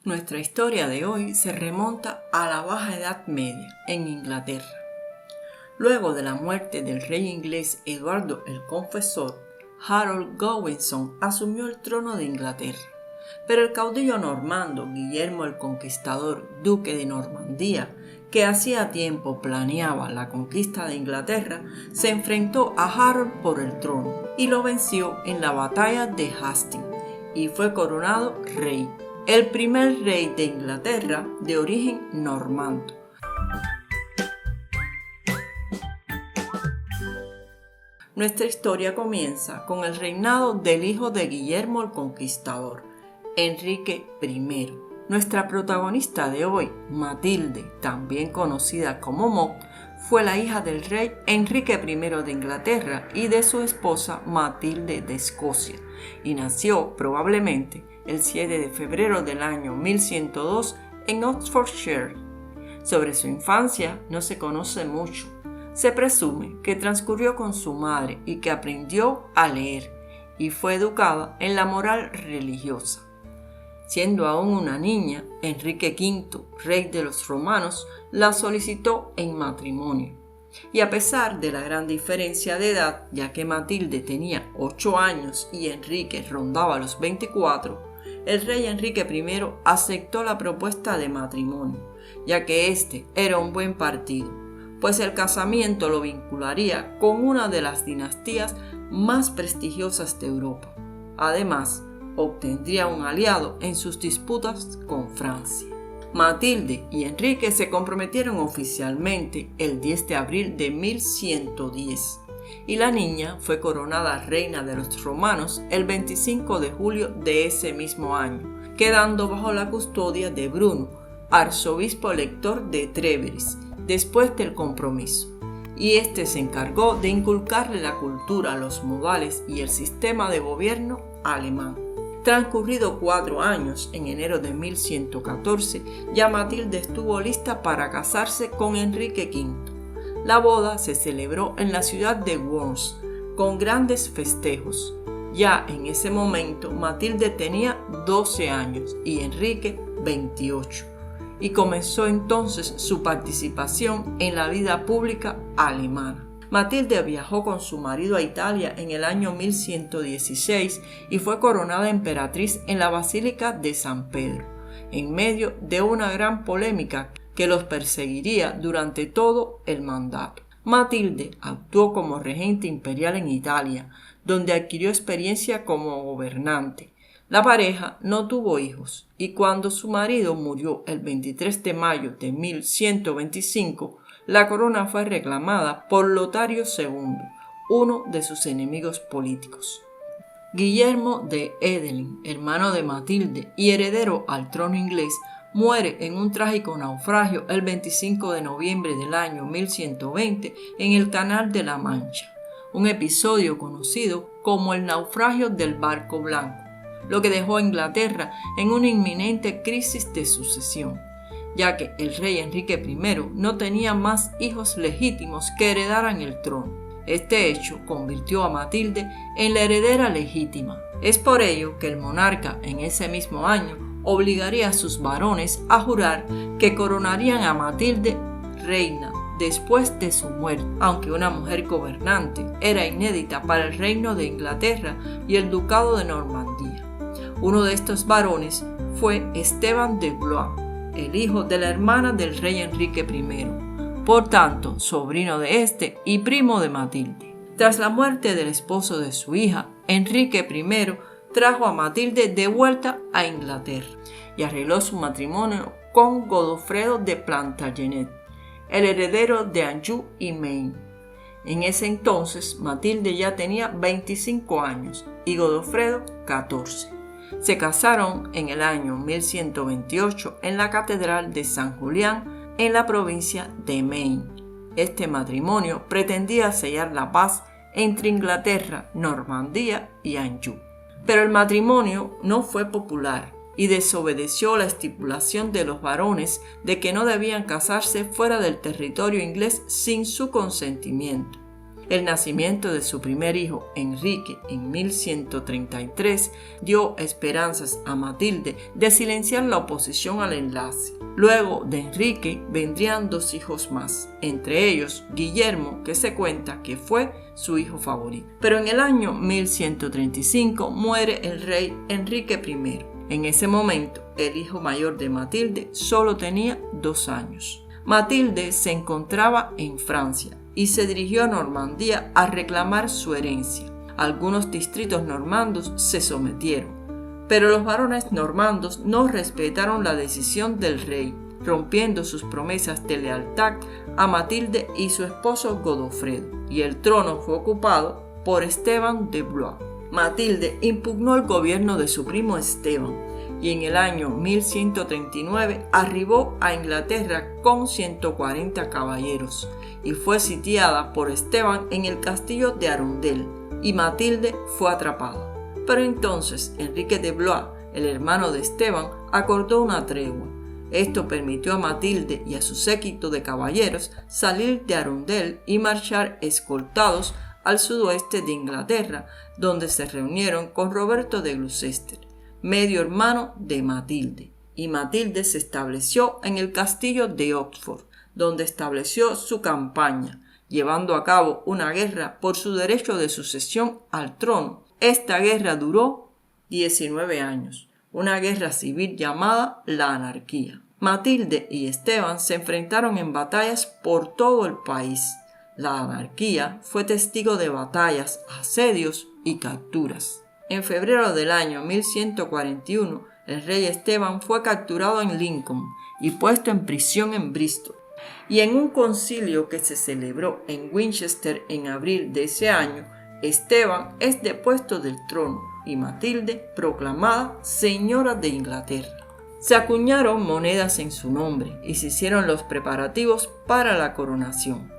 Nuestra historia de hoy se remonta a la Baja Edad Media, en Inglaterra. Luego de la muerte del rey inglés Eduardo el Confesor, Harold Godwinson asumió el trono de Inglaterra, pero el caudillo normando Guillermo el Conquistador, duque de Normandía, que hacía tiempo planeaba la conquista de Inglaterra, se enfrentó a Harold por el trono y lo venció en la batalla de Hastings y fue coronado rey, el primer rey de Inglaterra de origen normando. Nuestra historia comienza con el reinado del hijo de Guillermo el Conquistador, Enrique I. Nuestra protagonista de hoy, Matilde, también conocida como Maud, fue la hija del rey Enrique I de Inglaterra y de su esposa Matilde de Escocia, y nació probablemente el 7 de febrero del año 1102 en Oxfordshire. Sobre su infancia no se conoce mucho. Se presume que transcurrió con su madre y que aprendió a leer y fue educada en la moral religiosa. Siendo aún una niña, Enrique V, rey de los romanos, la solicitó en matrimonio. Y a pesar de la gran diferencia de edad, ya que Matilde tenía 8 años y Enrique rondaba los 24, el rey Enrique I aceptó la propuesta de matrimonio, ya que este era un buen partido, pues el casamiento lo vincularía con una de las dinastías más prestigiosas de Europa. Además, obtendría un aliado en sus disputas con Francia. Matilde y Enrique se comprometieron oficialmente el 10 de abril de 1110 y la niña fue coronada reina de los romanos el 25 de julio de ese mismo año, quedando bajo la custodia de Bruno, arzobispo elector de Trèveris, después del compromiso, y este se encargó de inculcarle la cultura, los modales y el sistema de gobierno alemán. Transcurrido 4 años, en enero de 1114, ya Matilde estuvo lista para casarse con Enrique V. La boda se celebró en la ciudad de Worms, con grandes festejos. Ya en ese momento Matilde tenía 12 años y Enrique 28, y comenzó entonces su participación en la vida pública alemana. Matilde viajó con su marido a Italia en el año 1116 y fue coronada emperatriz en la Basílica de San Pedro, en medio de una gran polémica que los perseguiría durante todo el mandato. Matilde actuó como regente imperial en Italia, donde adquirió experiencia como gobernante. La pareja no tuvo hijos y cuando su marido murió el 23 de mayo de 1125, la corona fue reclamada por Lotario II, uno de sus enemigos políticos. Guillermo de Edelin, hermano de Matilde y heredero al trono inglés, muere en un trágico naufragio el 25 de noviembre del año 1120 en el Canal de la Mancha, un episodio conocido como el naufragio del barco blanco, lo que dejó a Inglaterra en una inminente crisis de sucesión, ya que el rey Enrique I no tenía más hijos legítimos que heredaran el trono. Este hecho convirtió a Matilde en la heredera legítima. Es por ello que el monarca en ese mismo año obligaría a sus varones a jurar que coronarían a Matilde reina después de su muerte, aunque una mujer gobernante era inédita para el reino de Inglaterra y el ducado de Normandía. Uno de estos varones fue Esteban de Blois, el hijo de la hermana del rey Enrique I, por tanto, sobrino de este y primo de Matilde. Tras la muerte del esposo de su hija, Enrique I trajo a Matilde de vuelta a Inglaterra y arregló su matrimonio con Godofredo de Plantagenet, el heredero de Anjou y Maine. En ese entonces, Matilde ya tenía 25 años y Godofredo 14. Se casaron en el año 1128 en la Catedral de San Julián, en la provincia de Maine. Este matrimonio pretendía sellar la paz entre Inglaterra, Normandía y Anjou. Pero el matrimonio no fue popular y desobedeció la estipulación de los varones de que no debían casarse fuera del territorio inglés sin su consentimiento. El nacimiento de su primer hijo, Enrique, en 1133, dio esperanzas a Matilde de silenciar la oposición al enlace. Luego de Enrique vendrían 2 hijos más, entre ellos Guillermo, que se cuenta que fue su hijo favorito. Pero en el año 1135 muere el rey Enrique I. En ese momento, el hijo mayor de Matilde solo tenía 2 años. Matilde se encontraba en Francia y se dirigió a Normandía a reclamar su herencia. Algunos distritos normandos se sometieron, pero los varones normandos no respetaron la decisión del rey, rompiendo sus promesas de lealtad a Matilde y su esposo Godofredo, y el trono fue ocupado por Esteban de Blois. Matilde impugnó el gobierno de su primo Esteban, y en el año 1139 arribó a Inglaterra con 140 caballeros y fue sitiada por Esteban en el castillo de Arundel, y Matilde fue atrapada. Pero entonces Enrique de Blois, el hermano de Esteban, acordó una tregua. Esto permitió a Matilde y a su séquito de caballeros salir de Arundel y marchar escoltados al sudoeste de Inglaterra, donde se reunieron con Roberto de Gloucester, medio hermano de Matilde, y Matilde se estableció en el castillo de Oxford, donde estableció su campaña, llevando a cabo una guerra por su derecho de sucesión al trono. Esta guerra duró 19 años, una guerra civil llamada la anarquía. Matilde y Esteban se enfrentaron en batallas por todo el país. La anarquía fue testigo de batallas, asedios y capturas. En febrero del año 1141, el rey Esteban fue capturado en Lincoln y puesto en prisión en Bristol. Y en un concilio que se celebró en Winchester en abril de ese año, Esteban es depuesto del trono y Matilde proclamada señora de Inglaterra. Se acuñaron monedas en su nombre y se hicieron los preparativos para la coronación.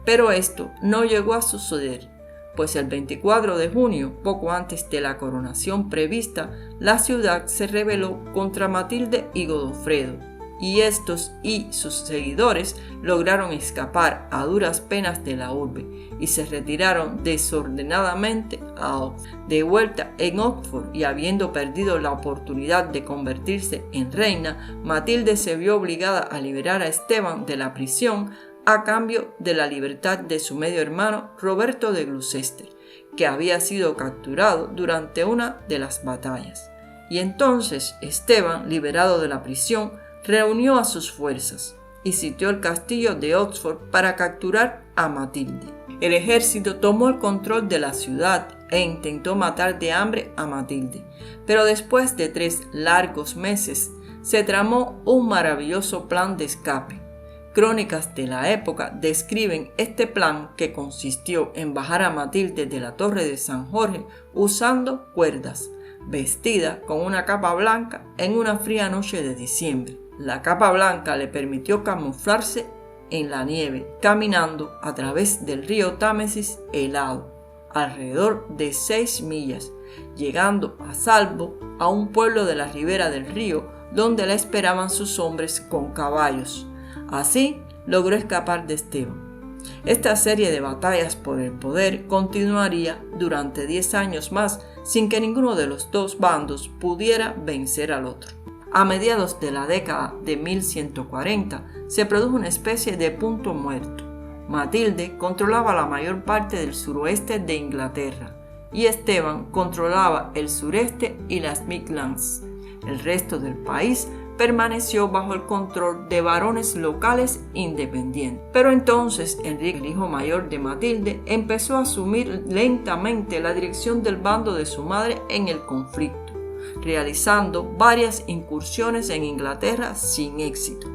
Pero esto no llegó a suceder, pues el 24 de junio, poco antes de la coronación prevista, la ciudad se rebeló contra Matilde y Godofredo, y estos y sus seguidores lograron escapar a duras penas de la urbe y se retiraron desordenadamente a Oxford. De vuelta en Oxford y habiendo perdido la oportunidad de convertirse en reina, Matilde se vio obligada a liberar a Esteban de la prisión a cambio de la libertad de su medio hermano Roberto de Gloucester, que había sido capturado durante una de las batallas. Y entonces Esteban, liberado de la prisión, reunió a sus fuerzas y sitió el castillo de Oxford para capturar a Matilde. El ejército tomó el control de la ciudad e intentó matar de hambre a Matilde, pero después de 3 largos meses se tramó un maravilloso plan de escape. Crónicas de la época describen este plan, que consistió en bajar a Matilde de la torre de San Jorge usando cuerdas, vestida con una capa blanca en una fría noche de diciembre. La capa blanca le permitió camuflarse en la nieve, caminando a través del río Támesis helado, alrededor de 6 millas, llegando a salvo a un pueblo de la ribera del río donde la esperaban sus hombres con caballos. Así logró escapar de Esteban. Esta serie de batallas por el poder continuaría durante 10 años más sin que ninguno de los 2 bandos pudiera vencer al otro. A mediados de la década de 1140 se produjo una especie de punto muerto. Matilde controlaba la mayor parte del suroeste de Inglaterra y Esteban controlaba el sureste y las Midlands. El resto del país permaneció bajo el control de varones locales independientes. Pero entonces Enrique, el hijo mayor de Matilde, empezó a asumir lentamente la dirección del bando de su madre en el conflicto, realizando varias incursiones en Inglaterra sin éxito.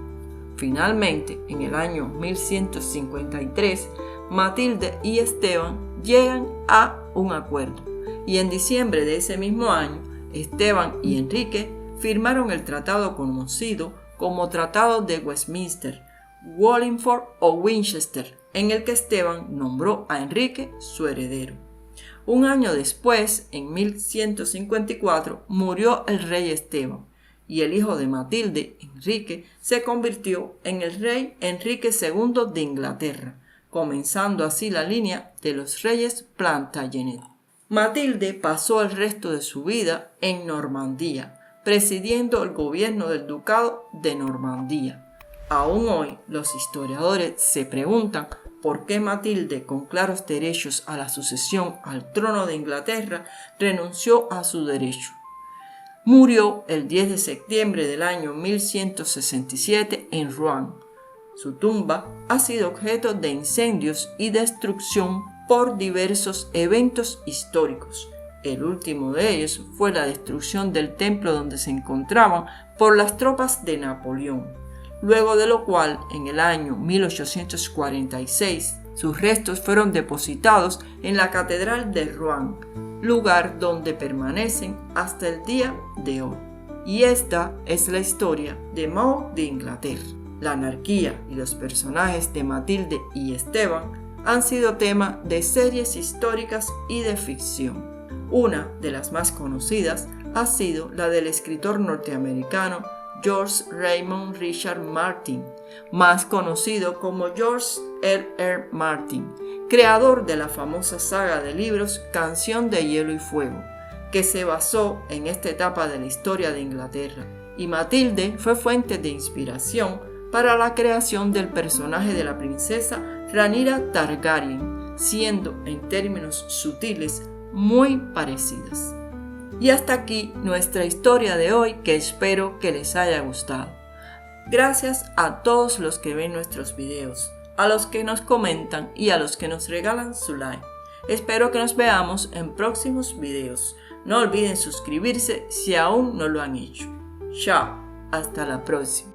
Finalmente, en el año 1153, Matilde y Esteban llegan a un acuerdo, y en diciembre de ese mismo año, Esteban y Enrique firmaron el tratado conocido como Tratado de Westminster, Wallingford o Winchester, en el que Esteban nombró a Enrique su heredero. Un año después, en 1154, murió el rey Esteban, y el hijo de Matilde, Enrique, se convirtió en el rey Enrique II de Inglaterra, comenzando así la línea de los reyes Plantagenet. Matilde pasó el resto de su vida en Normandía, presidiendo el gobierno del ducado de Normandía. Aún hoy los historiadores se preguntan por qué Matilde, con claros derechos a la sucesión al trono de Inglaterra, renunció a su derecho. Murió el 10 de septiembre del año 1167 en Rouen. Su tumba ha sido objeto de incendios y destrucción por diversos eventos históricos. El último de ellos fue la destrucción del templo donde se encontraban por las tropas de Napoleón, luego de lo cual, en el año 1846, sus restos fueron depositados en la Catedral de Rouen, lugar donde permanecen hasta el día de hoy. Y esta es la historia de Maud de Inglaterra. La anarquía y los personajes de Matilde y Esteban han sido tema de series históricas y de ficción. Una de las más conocidas ha sido la del escritor norteamericano George Raymond Richard Martin, más conocido como George R.R. Martin, creador de la famosa saga de libros Canción de Hielo y Fuego, que se basó en esta etapa de la historia de Inglaterra, y Matilde fue fuente de inspiración para la creación del personaje de la princesa Rhaenyra Targaryen, siendo en términos sutiles muy parecidas. Y hasta aquí nuestra historia de hoy, que espero que les haya gustado. Gracias a todos los que ven nuestros videos, a los que nos comentan y a los que nos regalan su like. Espero que nos veamos en próximos videos. No olviden suscribirse si aún no lo han hecho. Chao, hasta la próxima.